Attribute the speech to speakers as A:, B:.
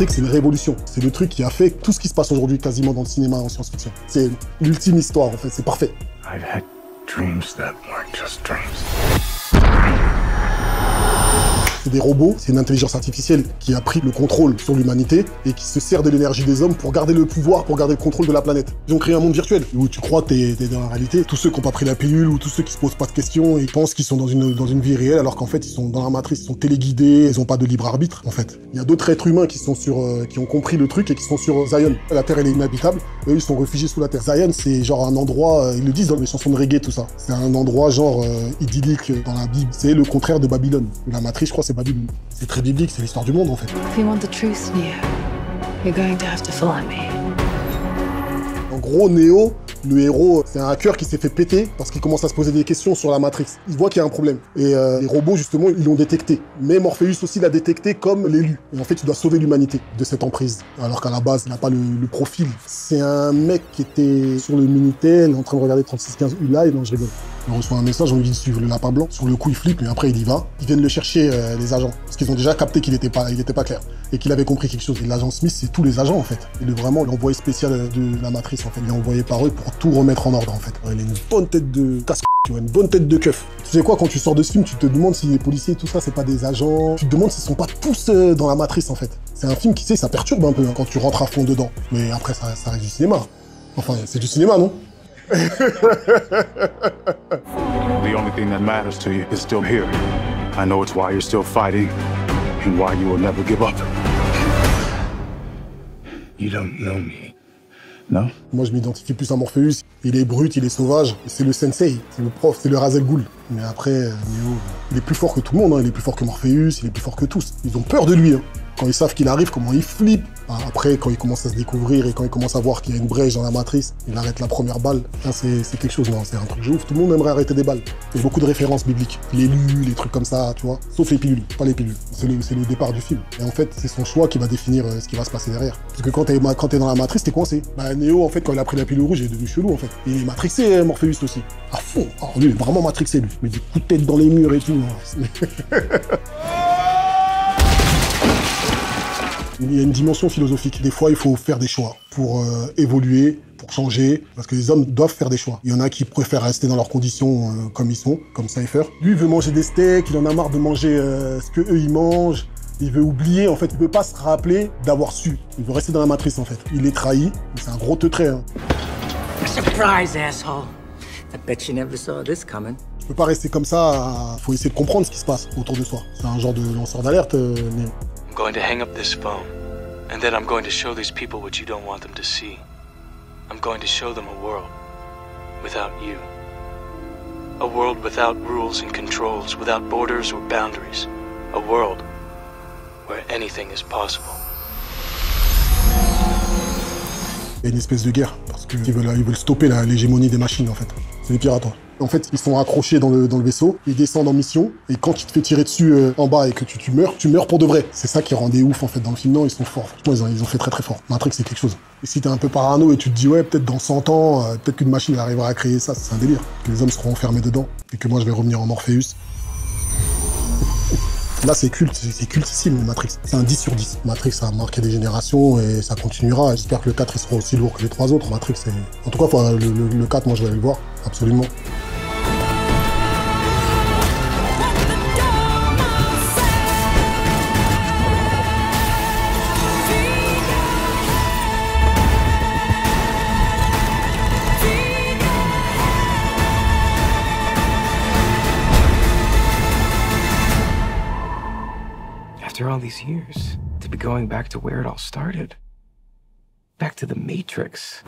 A: Matrix, c'est une révolution. C'est le truc qui a fait tout ce qui se passe aujourd'hui quasiment dans le cinéma en science-fiction. C'est l'ultime histoire, en fait. C'est parfait.
B: I've had dreams that weren't just dreams.
A: C'est des robots, c'est une intelligence artificielle qui a pris le contrôle sur l'humanité et qui se sert de l'énergie des hommes pour garder le pouvoir, pour garder le contrôle de la planète. Ils ont créé un monde virtuel où tu crois que t'es dans la réalité. Tous ceux qui n'ont pas pris la pilule ou tous ceux qui se posent pas de questions et pensent qu'ils sont dans une vie réelle alors qu'en fait ils sont dans la matrice, ils sont téléguidés, ils n'ont pas de libre arbitre en fait. Il y a d'autres êtres humains qui sont qui ont compris le truc et qui sont sur Zion. La Terre elle est inhabitable, eux ils sont réfugiés sous la Terre. Zion c'est genre un endroit, ils le disent dans les chansons de reggae tout ça. C'est un endroit genre idyllique dans la Bible. C'est le contraire de Babylone. La matrice je crois c'est Babylone. C'est très biblique, c'est l'histoire du monde en fait.
C: If you want the truth, Neo, you're going to have to follow me.
A: En gros, Neo, le héros, c'est un hacker qui s'est fait péter parce qu'il commence à se poser des questions sur la Matrix. Il voit qu'il y a un problème. Et les robots, justement, ils l'ont détecté. Mais Morpheus aussi l'a détecté comme l'élu. Et en fait, il doit sauver l'humanité de cette emprise. Alors qu'à la base, il n'a pas le profil. C'est un mec qui était sur le Minitel, en train de regarder 3615 ULA, et non, je rigole. Il reçoit un message, on lui dit de suivre le lapin blanc. Sur le coup, il flippe, mais après, il y va. Ils viennent le chercher, les agents. Parce qu'ils ont déjà capté qu'il était pas clair. Et qu'il avait compris quelque chose. Et l'agent Smith, c'est tous les agents, en fait. Il est vraiment l'envoyé spécial de la Matrice, en fait. Il est envoyé par eux pour tout remettre en ordre, en fait. Il a une bonne tête de casse, tu vois, une bonne tête de keuf. Tu sais quoi, quand tu sors de ce film, tu te demandes si les policiers, tout ça, c'est pas des agents. Tu te demandes s'ils sont pas tous dans la Matrice, en fait. C'est un film qui, tu sais, ça perturbe un peu, hein, quand tu rentres à fond dedans. Mais après, ça reste du cinéma. Enfin, c'est du cinéma, non?
B: The only thing that matters to you is still here. I know it's why you're still fighting and why you will never give up. You don't know me. No?
A: Moi, je m'identifie plus à Morpheus. Il est brut, il est sauvage. C'est le sensei, c'est le prof, c'est le Ra's al Ghul. Mais après, Neo, il est plus fort que tout le monde. Hein. Il est plus fort que Morpheus, il est plus fort que tous. Ils ont peur de lui. Hein. Quand ils savent qu'il arrive, comment il flippe. Après, quand il commence à se découvrir et quand il commence à voir qu'il y a une brèche dans la matrice, il arrête la première balle. C'est quelque chose, non, c'est un truc de ouf. Tout le monde aimerait arrêter des balles. Il y a beaucoup de références bibliques. L'élu, les trucs comme ça, tu vois. Sauf les pilules, pas les pilules. C'est le départ du film. Et en fait, c'est son choix qui va définir ce qui va se passer derrière. Parce que quand t'es dans la matrice, t'es coincé. Bah, Neo, en fait, quand il a pris la pilule rouge, il est devenu chelou, en fait. Il est matrixé, Morpheus aussi. À fond. Oh, lui, il est vraiment matrixé, lui. Il met des coups de tête dans les murs et tout. Il y a une dimension philosophique. Des fois, il faut faire des choix pour évoluer, pour changer, parce que les hommes doivent faire des choix. Il y en a qui préfèrent rester dans leurs conditions comme ils sont, comme Cypher. Lui, il veut manger des steaks, il en a marre de manger ce que eux ils mangent. Il veut oublier, en fait, il veut pas se rappeler d'avoir su. Il veut rester dans la matrice, en fait. Il est trahi, c'est un gros teutré. Hein.
D: Surprise, asshole. I bet you never saw this coming.
A: Tu peux pas rester comme ça, faut essayer de comprendre ce qui se passe autour de soi. C'est un genre de lanceur d'alerte, Neo.
E: I'm going to hang up this phone, and then I'm going to show these people what you don't want them to see. I'm going to show them a world without you. A world without rules and controls, without borders or boundaries. A world where anything is possible.
A: Il y a une espèce de guerre, parce qu'ils veulent stopper l'hégémonie des machines, en fait. C'est des pirates, hein. En fait, ils sont accrochés dans le vaisseau, ils descendent en mission, et quand tu te fais tirer dessus en bas et que tu meurs pour de vrai. C'est ça qui rendait ouf, en fait, dans le film. Non, ils sont forts. Franchement, ils ont fait très très fort. Matrix, c'est quelque chose. Et si t'es un peu parano et tu te dis, ouais, peut-être dans 100 ans, peut-être qu'une machine arrivera à créer ça, c'est un délire. Que les hommes seront enfermés dedans, et que moi, je vais revenir en Morpheus. Là, c'est cultissime, Matrix. C'est un 10 sur 10. Matrix a marqué des générations et ça continuera. J'espère que le 4 il sera aussi lourd que les 3 autres. Matrix, c'est... En tout cas, le 4, moi, je vais aller le voir. Absolument.
F: After all these years, to be going back to where it all started. Back to the Matrix.